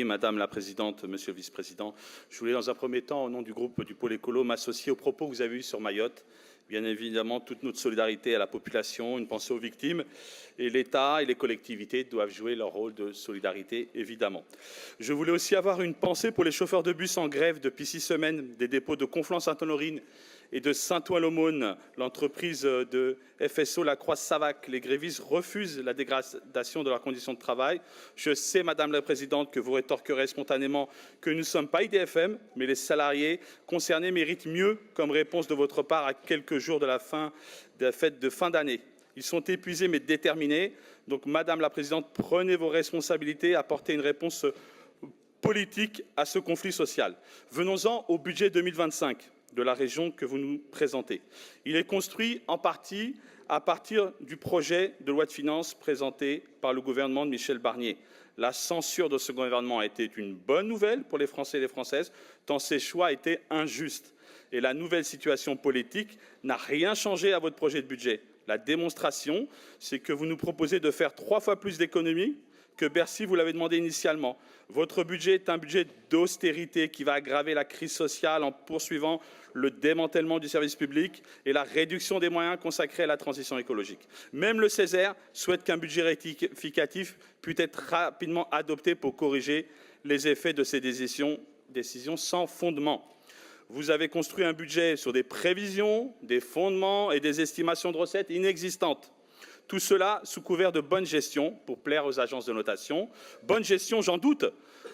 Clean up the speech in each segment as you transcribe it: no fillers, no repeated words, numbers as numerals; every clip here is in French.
Madame la Présidente, Monsieur le Vice-président, je voulais dans un premier temps, au nom du groupe du Pôle écolo, m'associer aux propos que vous avez eus sur Mayotte. Bien évidemment, toute notre solidarité à la population, une pensée aux victimes. Et l'État et les collectivités doivent jouer leur rôle de solidarité, évidemment. Je voulais aussi avoir une pensée pour les chauffeurs de bus en grève depuis 6 semaines des dépôts de Conflans-Sainte-Honorine et de Saint-Ouen-l'Aumône, l'entreprise de FSO La Croix-Savac. Les grévistes refusent la dégradation de leurs conditions de travail. Je sais, Madame la Présidente, que vous rétorquerez spontanément que nous ne sommes pas IDFM, mais les salariés concernés méritent mieux comme réponse de votre part à quelques jours de la fête de fin d'année. Ils sont épuisés mais déterminés. Donc, Madame la Présidente, prenez vos responsabilités, apportez une réponse politique à ce conflit social. Venons-en au budget 2025 de la région que vous nous présentez. Il est construit en partie à partir du projet de loi de finances présenté par le gouvernement de Michel Barnier. La censure de ce gouvernement a été une bonne nouvelle pour les Français et les Françaises, tant ces choix étaient injustes. Et la nouvelle situation politique n'a rien changé à votre projet de budget. La démonstration, c'est que vous nous proposez de faire 3 fois plus d'économies que Bercy vous l'avait demandé initialement. Votre budget est un budget d'austérité qui va aggraver la crise sociale en poursuivant le démantèlement du service public et la réduction des moyens consacrés à la transition écologique. Même le Césaire souhaite qu'un budget rectificatif puisse être rapidement adopté pour corriger les effets de ces décisions sans fondement. Vous avez construit un budget sur des prévisions, des fondements et des estimations de recettes inexistantes. Tout cela sous couvert de bonne gestion pour plaire aux agences de notation. Bonne gestion, j'en doute,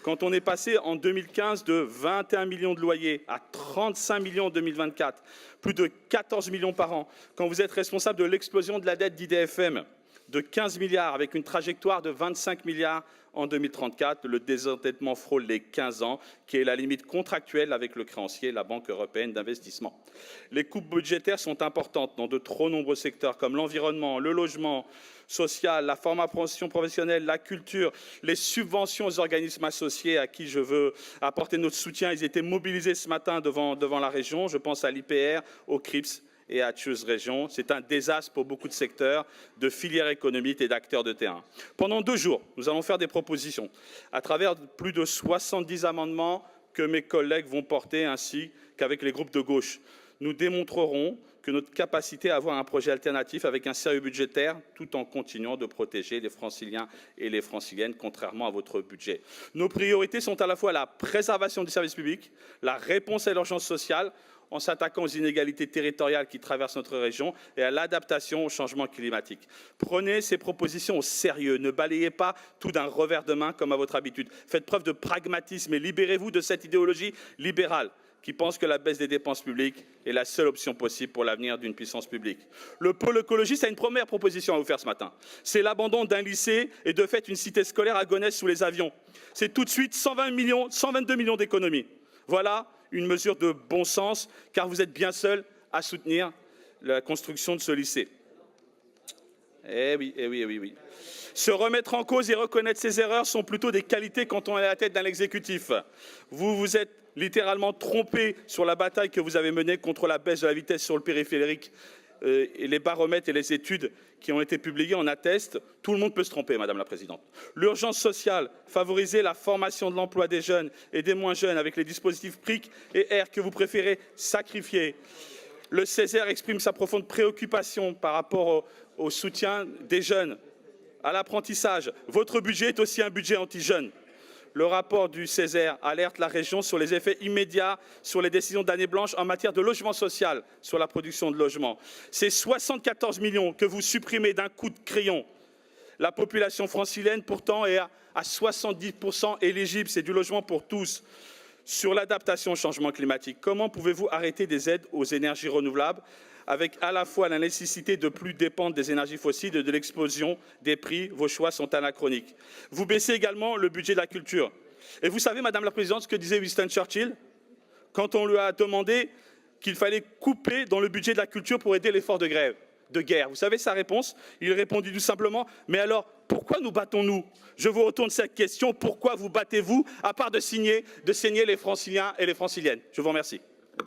quand on est passé en 2015 de 21 millions de loyers à 35 millions en 2024, plus de 14 millions par an, quand vous êtes responsable de l'explosion de la dette d'IDFM de 15 milliards avec une trajectoire de 25 milliards en 2034, le désendettement frôle les 15 ans, qui est la limite contractuelle avec le créancier, la Banque européenne d'investissement. Les coupes budgétaires sont importantes dans de trop nombreux secteurs comme l'environnement, le logement social, la formation professionnelle, la culture, les subventions aux organismes associés à qui je veux apporter notre soutien. Ils étaient mobilisés ce matin devant la région. Je pense à l'IPR, au CRIPS et à Choose Région. C'est un désastre pour beaucoup de secteurs, de filières économiques et d'acteurs de terrain. Pendant 2 jours, nous allons faire des propositions à travers plus de 70 amendements que mes collègues vont porter ainsi qu'avec les groupes de gauche. Nous démontrerons que notre capacité à avoir un projet alternatif avec un sérieux budgétaire tout en continuant de protéger les Franciliens et les Franciliennes, contrairement à votre budget. Nos priorités sont à la fois la préservation du service public, la réponse à l'urgence sociale, en s'attaquant aux inégalités territoriales qui traversent notre région et à l'adaptation au changement climatique. Prenez ces propositions au sérieux, ne balayez pas tout d'un revers de main comme à votre habitude. Faites preuve de pragmatisme et libérez-vous de cette idéologie libérale qui pense que la baisse des dépenses publiques est la seule option possible pour l'avenir d'une puissance publique. Le pôle écologiste a une première proposition à vous faire ce matin. C'est l'abandon d'un lycée et de fait une cité scolaire à Gonesse sous les avions. C'est tout de suite 122 millions d'économies. Voilà une mesure de bon sens, car vous êtes bien seul à soutenir la construction de ce lycée. Eh oui. Se remettre en cause et reconnaître ses erreurs sont plutôt des qualités quand on est à la tête d'un exécutif. Vous vous êtes littéralement trompé sur la bataille que vous avez menée contre la baisse de la vitesse sur le périphérique. Et les baromètres et les études qui ont été publiées en attestent. Tout le monde peut se tromper, Madame la Présidente. L'urgence sociale, favoriser la formation de l'emploi des jeunes et des moins jeunes avec les dispositifs PRIC et R que vous préférez sacrifier. Le Césaire exprime sa profonde préoccupation par rapport au soutien des jeunes, à l'apprentissage. Votre budget est aussi un budget anti-jeunes. Le rapport du Césaire alerte la région sur les effets immédiats sur les décisions d'année blanche en matière de logement social, sur la production de logements. C'est 74 millions que vous supprimez d'un coup de crayon. La population francilienne, pourtant, est à 70% éligible. C'est du logement pour tous. Sur l'adaptation au changement climatique, comment pouvez-vous arrêter des aides aux énergies renouvelables avec à la fois la nécessité de plus dépendre des énergies fossiles et de l'explosion des prix? Vos choix sont anachroniques. Vous baissez également le budget de la culture. Et vous savez, Madame la Présidente, ce que disait Winston Churchill quand on lui a demandé qu'il fallait couper dans le budget de la culture pour aider l'effort de guerre. Vous savez sa réponse? Il répondit tout simplement « Mais alors, pourquoi nous battons-nous » Je vous retourne cette question. Pourquoi vous battez-vous, à part de saigner les Franciliens et les Franciliennes? Je vous remercie.